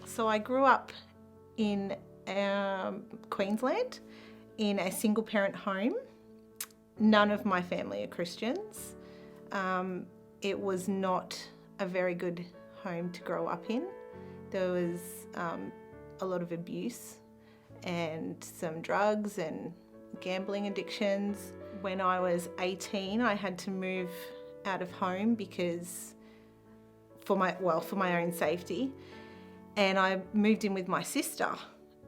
So I grew up in Queensland in a single parent home. None of my family are Christians. It was not a very good home to grow up in. There was a lot of abuse and some drugs and gambling addictions. When I was 18, I had to move out of home because for my own safety. And I moved in with my sister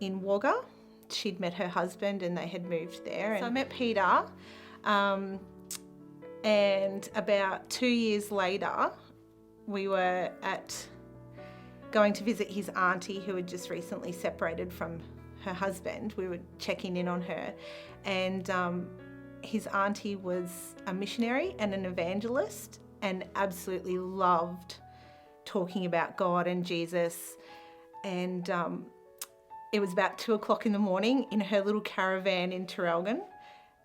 in Wagga. She'd met her husband and they had moved there. So I met Peter, and about 2 years later, we were going to visit his auntie who had just recently separated from her husband. We were checking in on her, and his auntie was a missionary and an evangelist and absolutely loved talking about God and Jesus. And it was about 2 o'clock in the morning in her little caravan in Traralgon,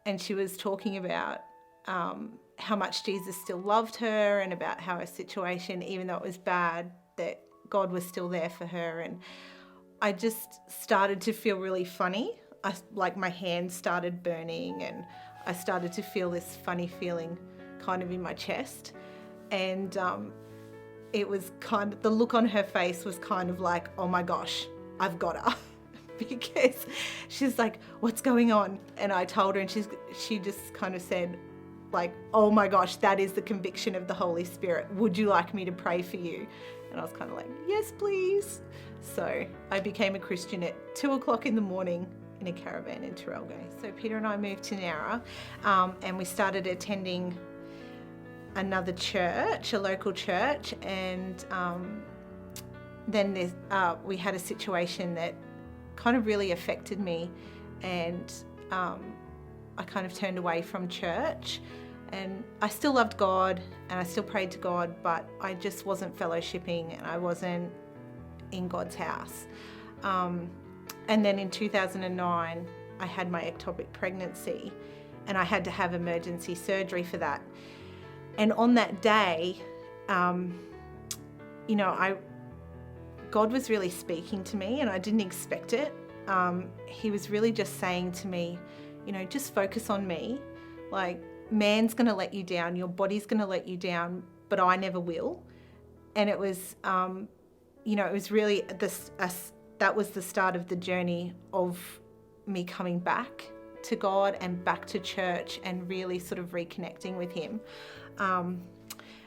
and she was talking about how much Jesus still loved her and about how her situation, even though it was bad, that God was still there for her. And I just started to feel really funny. My hands started burning and I started to feel this funny feeling kind of in my chest. And it was the look on her face was kind of like, oh my gosh, I've got her. Because she's like, what's going on? And I told her, and she just kind of said, like, oh my gosh, that is the conviction of the Holy Spirit. Would you like me to pray for you? And I was kind of like, yes, please. So I became a Christian at 2 o'clock in the morning in a caravan in Traralgon. So Peter and I moved to Nowra, and we started attending another church, a local church, and then we had a situation that kind of really affected me, and I kind of turned away from church. And I still loved God and I still prayed to God, but I just wasn't fellowshipping and I wasn't in God's house. And then in 2009, I had my ectopic pregnancy and I had to have emergency surgery for that. And on that day, God was really speaking to me and I didn't expect it. He was really just saying to me, just focus on me. Like, man's going to let you down, your body's going to let you down, but I never will. And it was, it was really that was the start of the journey of me coming back to God and back to church and really sort of reconnecting with him. And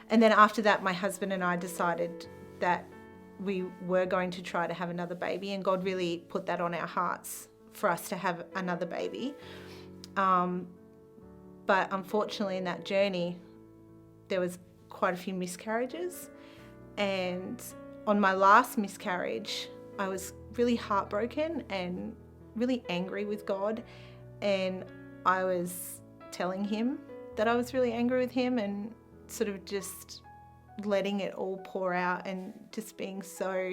then after that, my husband and I decided that we were going to try to have another baby, and God really put that on our hearts for us to have another baby. But unfortunately in that journey, there was quite a few miscarriages. And on my last miscarriage, I was really heartbroken and really angry with God. And I was telling him that I was really angry with him and sort of just letting it all pour out and just being so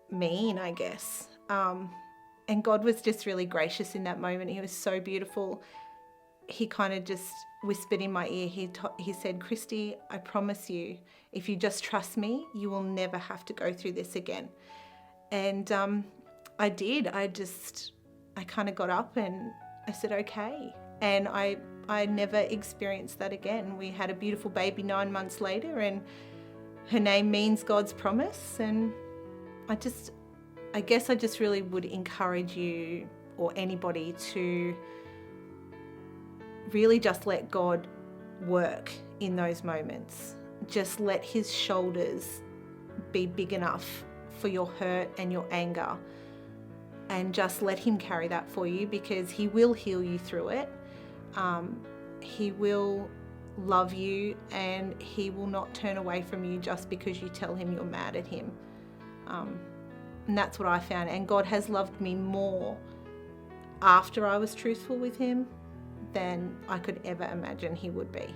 mean, I guess. And God was just really gracious in that moment. He was so beautiful. He kind of just whispered in my ear. He said, Kristy, I promise you, if you just trust me, you will never have to go through this again. And I did. I kind of got up and I said, okay. And I never experienced that again. We had a beautiful baby 9 months later, and her name means God's promise. And I guess I just really would encourage you or anybody to really just let God work in those moments. Just let his shoulders be big enough for your hurt and your anger, and just let him carry that for you, because he will heal you through it. He will love you and he will not turn away from you just because you tell him you're mad at him. And that's what I found. And God has loved me more after I was truthful with him than I could ever imagine he would be.